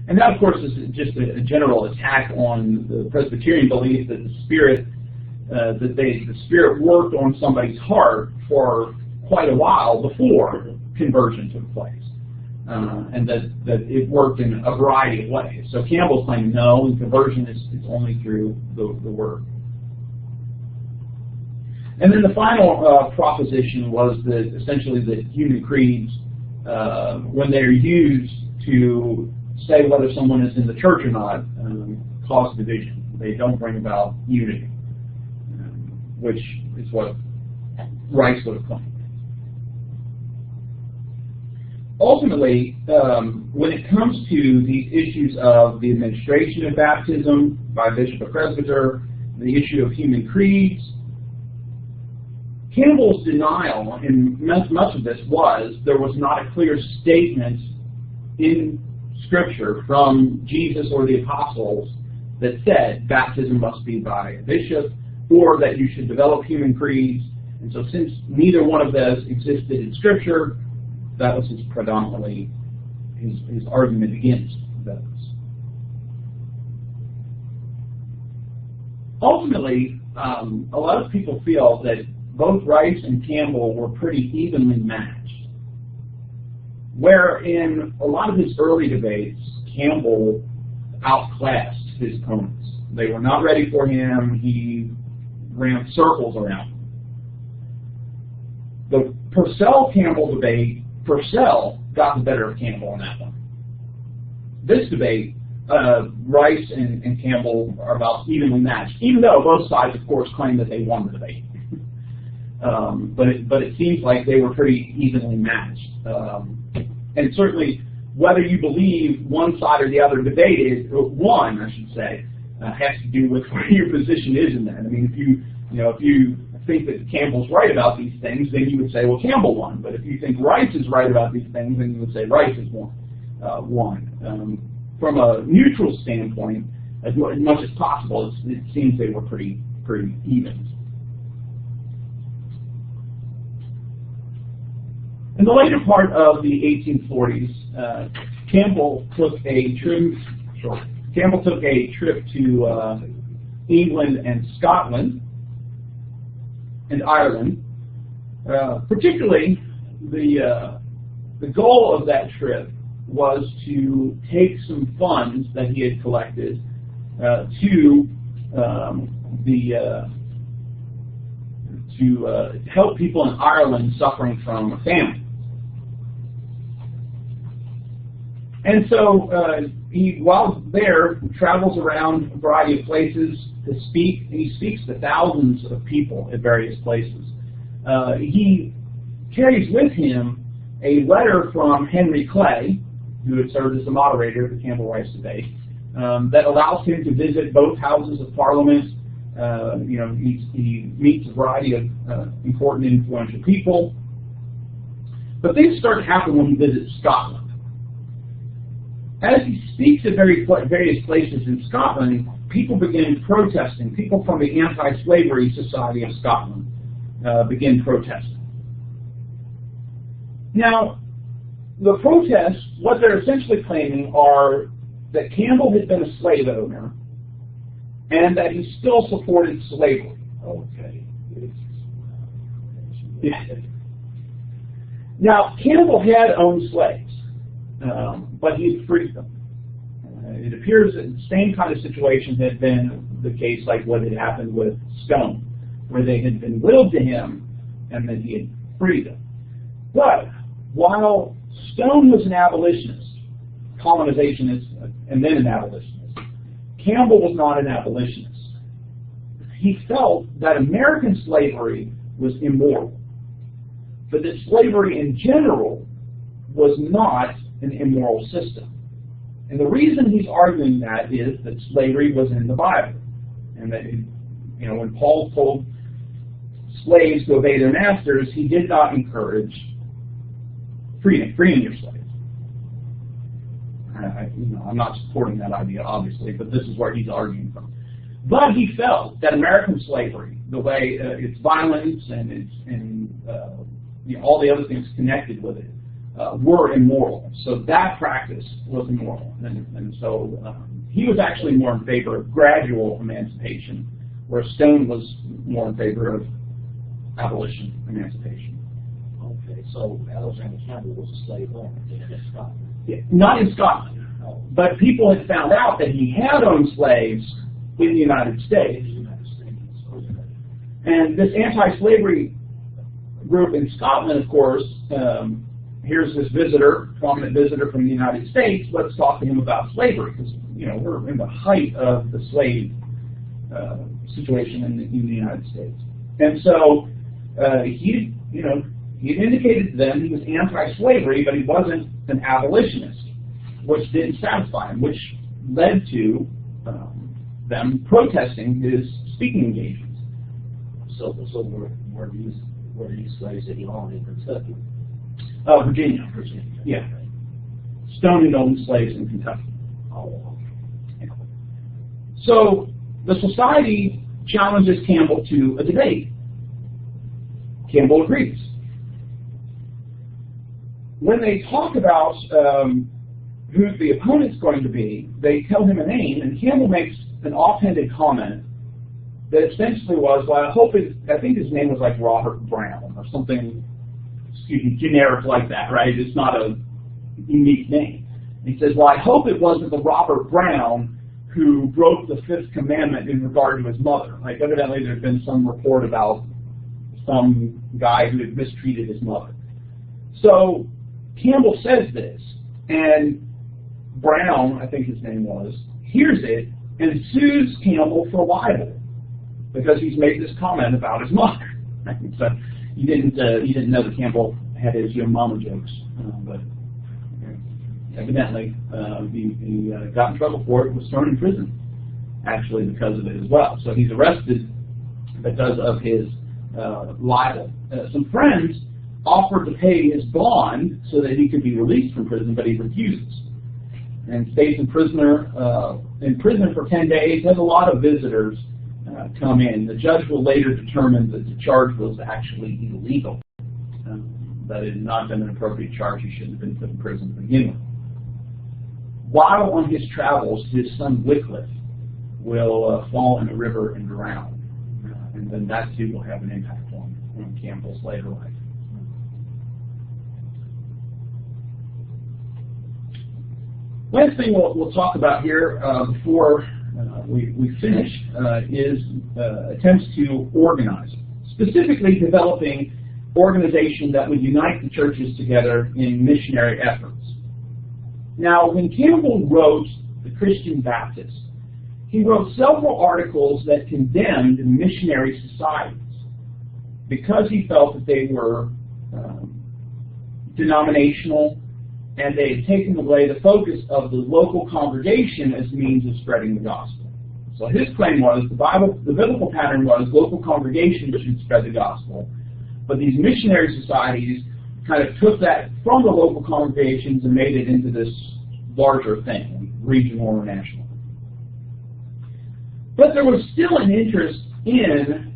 And that, of course, is just a general attack on the Presbyterian belief that the Spirit worked on somebody's heart for quite a while before conversion took place, and that it worked in a variety of ways. So Campbell's claiming no, conversion is only through the Word. And then the final proposition was that essentially that human creeds, when they're used to say whether someone is in the church or not, cause division. They don't bring about unity, which is what Rice would have claimed. Ultimately, when it comes to these issues of the administration of baptism by bishop or presbyter, the issue of human creeds, Campbell's denial in much of this was there was not a clear statement in Scripture from Jesus or the apostles that said baptism must be by a bishop or that you should develop human creeds. And so since neither one of those existed in Scripture, that was predominantly his argument against those. Ultimately, a lot of people feel that both Rice and Campbell were pretty evenly matched, where in a lot of his early debates, Campbell outclassed his opponents. They were not ready for him. He ran circles around them. The Purcell-Campbell debate, Purcell got the better of Campbell on that one. This debate, Rice and Campbell are about evenly matched, even though both sides, of course, claim that they won the debate. But it seems like they were pretty evenly matched. And certainly, whether you believe one side or the other debated, one, I should say, has to do with where your position is in that. I mean, if you think that Campbell's right about these things, then you would say, well, Campbell won. But if you think Rice is right about these things, then you would say Rice has won. From a neutral standpoint, as much as possible, it seems they were pretty even. In the later part of the 1840s, Campbell took a trip to England and Scotland and Ireland. Particularly, the goal of that trip was to take some funds that he had collected to help people in Ireland suffering from a famine. And so he, while there, travels around a variety of places to speak, and he speaks to thousands of people at various places. He carries with him a letter from Henry Clay, who had served as the moderator of the Campbell-Rice debate, that allows him to visit both houses of Parliament. He meets a variety of important and influential people. But things start to happen when he visits Scotland. As he speaks at various places in Scotland, people begin protesting. People from the Anti-Slavery Society of Scotland begin protesting. Now, the protests, what they're essentially claiming are that Campbell had been a slave owner and that he still supported slavery. Okay. Yeah. Now, Campbell had owned slaves, but he had freed them. It appears that the same kind of situation had been the case like what had happened with Stone, where they had been willed to him and then he had freed them. But while Stone was an abolitionist, colonizationist, and then an abolitionist, Campbell was not an abolitionist. He felt that American slavery was immoral, but that slavery in general was not an immoral system. And the reason he's arguing that is that slavery was in the Bible, and that when Paul told slaves to obey their masters, he did not encourage freeing your slaves. I'm not supporting that idea, obviously, but this is where he's arguing from. But he felt that American slavery, the way its violence and its all the other things connected with it, were immoral. So that practice was immoral. And so he was actually more in favor of gradual emancipation, where Stone was more in favor of abolition emancipation. Okay, so Alexander Campbell was a slave owner in Scotland. Yeah, not in Scotland, but people had found out that he had owned slaves in the United States. And this anti-slavery group in Scotland, of course, here's this visitor, prominent visitor from the United States. Let's talk to him about slavery, because we're in the height of the slave situation in the United States. And so he indicated to them he was anti-slavery, but he wasn't an abolitionist, which didn't satisfy him, which led to them protesting his speaking engagements. So were these slaves that he owned in Kentucky? Virginia. Yeah. Stone had owned slaves in Kentucky. Oh. Yeah. So the society challenges Campbell to a debate. Campbell agrees. When they talk about who the opponent's going to be, they tell him a name, and Campbell makes an offhanded comment that essentially was, well, I think his name was like Robert Brown or something, generic like that, right? It's not a unique name. And he says, well, I hope it wasn't the Robert Brown who broke the fifth commandment in regard to his mother. Like, evidently there's been some report about some guy who had mistreated his mother. So Campbell says this, and Brown, I think his name was, hears it and sues Campbell for libel because he's made this comment about his mother. So you didn't know that Campbell had his young mama jokes, but evidently he got in trouble for it and was thrown in prison, actually, because of it as well. So he's arrested because of his libel. Some friends offered to pay his bond so that he could be released from prison, but he refuses and stays in prison for 10 days. Has a lot of visitors come in. The judge will later determine that the charge was actually illegal, that it had not been an appropriate charge. He shouldn't have been put in prison to begin with. While on his travels, his son Wycliffe will fall in a river and drown, and then that too will have an impact on Campbell's later life. Last thing we'll talk about here before we finish is attempts to organize, specifically developing organization that would unite the churches together in missionary efforts. Now, when Campbell wrote The Christian Baptist, he wrote several articles that condemned missionary societies because he felt that they were denominational, and they had taken away the focus of the local congregation as means of spreading the gospel. So his claim was the biblical pattern was local congregations should spread the gospel, but these missionary societies kind of took that from the local congregations and made it into this larger thing, regional or national. But there was still an interest in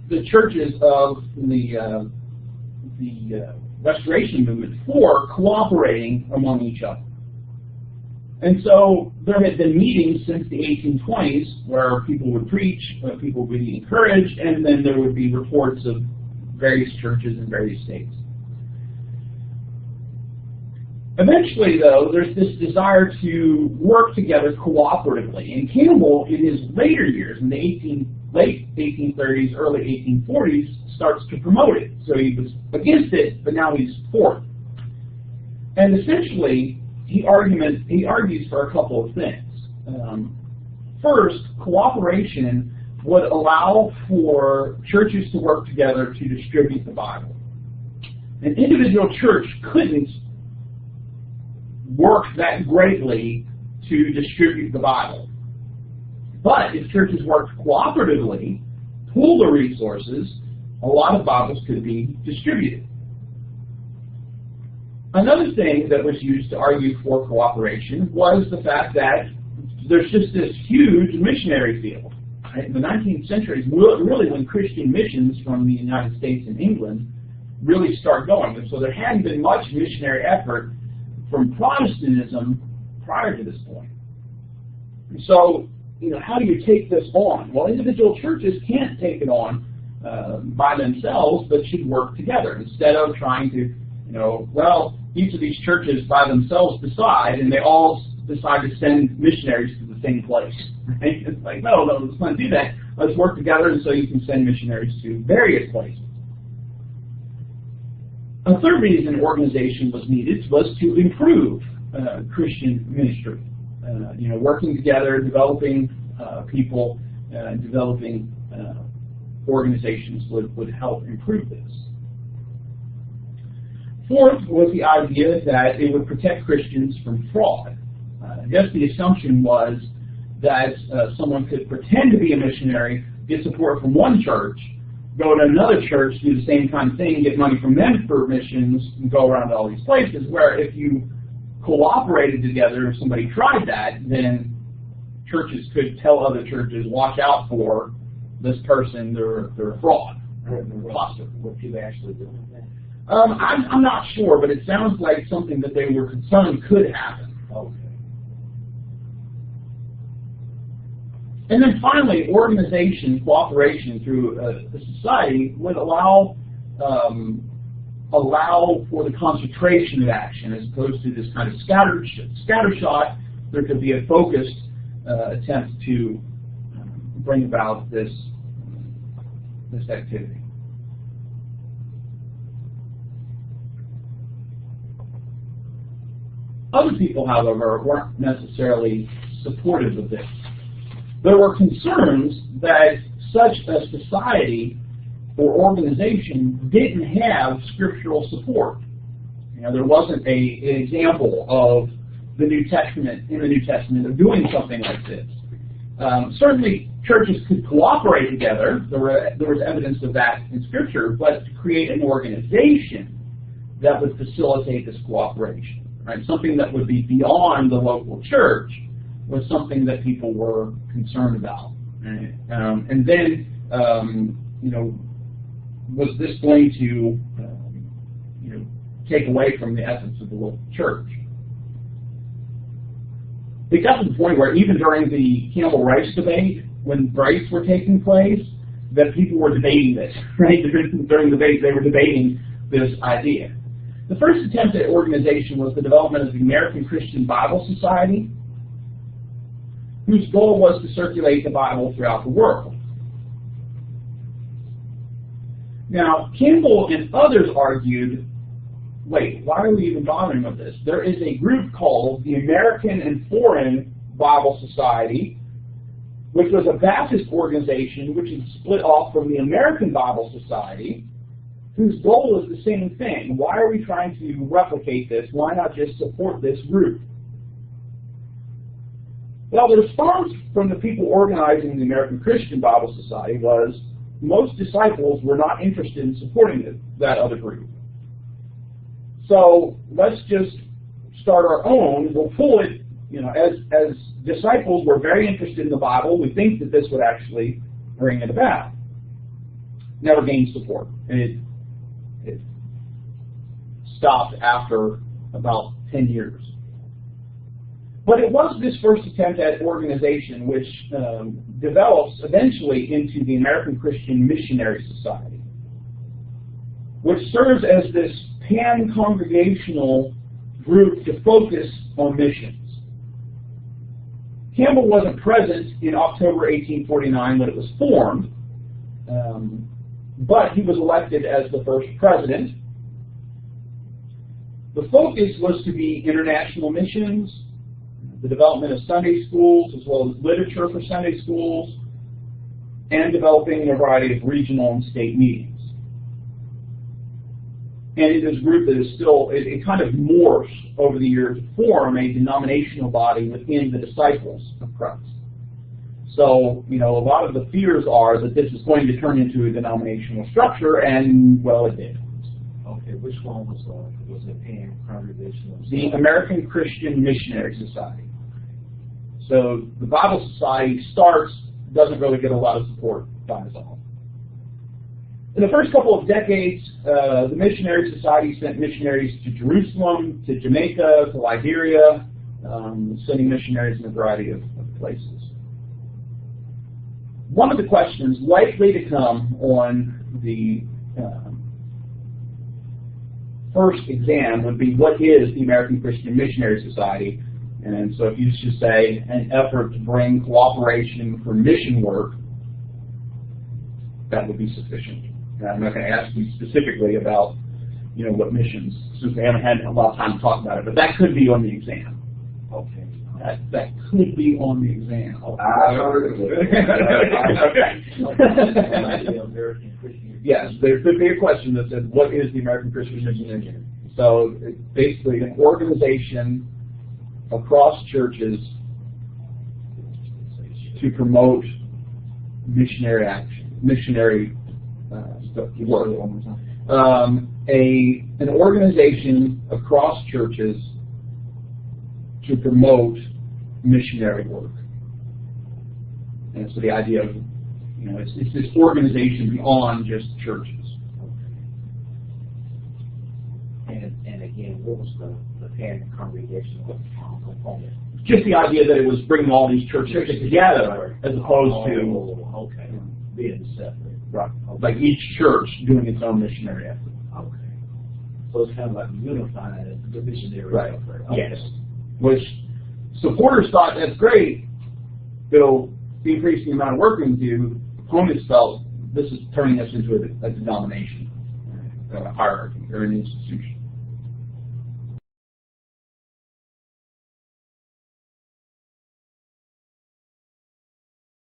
the churches of the Restoration movement for cooperating among each other. And so there had been meetings since the 1820s where people would preach, people would be encouraged, and then there would be reports of various churches in various states. Eventually, though, there's this desire to work together cooperatively. And Campbell, in his later years, in the late 1830s, early 1840s, starts to promote it. So he was against it, but now he's for it. And essentially, he argues for a couple of things. First, cooperation would allow for churches to work together to distribute the Bible. An individual church couldn't work that greatly to distribute the Bible. But if churches worked cooperatively, pool the resources, a lot of Bibles could be distributed. Another thing that was used to argue for cooperation was the fact that there's just this huge missionary field. Right? In the 19th century is really when Christian missions from the United States and England really start going. And so there hadn't been much missionary effort from Protestantism prior to this point. And so, how do you take this on? Well, individual churches can't take it on by themselves, but should work together instead of trying to, each of these churches by themselves decide, and they all decide to send missionaries to the same place. Right? It's like, no, let's not do that. Let's work together, and so you can send missionaries to various places. A third reason organization was needed was to improve Christian ministry. Working together, developing people, developing organizations would help improve this. Fourth was the idea that it would protect Christians from fraud. I guess the assumption was that someone could pretend to be a missionary, get support from one church, go to another church, do the same kind of thing, get money from them for missions, and go around to all these places, where if you cooperated together, if somebody tried that, then churches could tell other churches, watch out for this person, they're a fraud. What you actually doing that? I'm not sure, but it sounds like something that they were concerned could happen. Okay. And then finally, organization, cooperation through a society would allow for the concentration of action as opposed to this kind of scattershot. There could be a focused attempt to bring about this activity. Other people, however, weren't necessarily supportive of this. There were concerns that such a society or organization didn't have scriptural support. There wasn't an example of the New Testament, in the New Testament, of doing something like this. Certainly, churches could cooperate together. There was evidence of that in Scripture, but to create an organization that would facilitate this cooperation. Right? Something that would be beyond the local church was something that people were concerned about. Right? And then, was this going to, take away from the essence of the local church? It got to the point where even during the Campbell-Rice debate, when debates were taking place, that people were debating this. Right? During the debate, they were debating this idea. The first attempt at organization was the development of the American Christian Bible Society, whose goal was to circulate the Bible throughout the world. Now, Campbell and others argued, wait, why are we even bothering with this? There is a group called the American and Foreign Bible Society, which was a Baptist organization which is split off from the American Bible Society, whose goal is the same thing. Why are we trying to replicate this? Why not just support this group? Well, the response from the people organizing the American Christian Bible Society was most disciples were not interested in supporting that other group. So let's just start our own. We'll pull it, as disciples, we're very interested in the Bible. We think that this would actually bring it about. Never gained support. And it stopped after about 10 years. But it was this first attempt at organization which develops eventually into the American Christian Missionary Society, which serves as this pan-congregational group to focus on missions. Campbell wasn't present in October 1849 when it was formed, but he was elected as the first president. The focus was to be international missions, the development of Sunday schools, as well as literature for Sunday schools, and developing a variety of regional and state meetings. And it is a group that is still, it kind of morphs over the years to form a denominational body within the disciples of Christ. So, a lot of the fears are that this is going to turn into a denominational structure, and, well, it did. Okay, which one was it pan-congregational? The American Christian Missionary Society. So the Bible Society doesn't really get a lot of support by itself. In the first couple of decades, the Missionary Society sent missionaries to Jerusalem, to Jamaica, to Liberia, sending missionaries in a variety of places. One of the questions likely to come on the first exam would be, what is the American Christian Missionary Society? And so if you should say, an effort to bring cooperation for mission work, that would be sufficient. And I'm not going to ask you specifically about, what missions, since we haven't had a lot of time to talk about it, but that could be on the exam. Okay. That could be on the exam. Okay. Yes, there could be a question that says, what is the American Christian Missionary? So it's basically an organization across churches to promote missionary action, missionary work. An organization across churches to promote missionary work. And so the idea of, it's this organization beyond just churches. And again, what was the parent congregational component? Just the idea that it was bringing all these churches together as opposed to being separate. Right. Like each church doing its own missionary effort. Okay. So it's kind of like unifying the missionary effort. Okay. Yes. Which supporters thought, that's great, it'll increase the amount of work we can do. Opponents felt this is turning us into a denomination, a hierarchy, or an institution.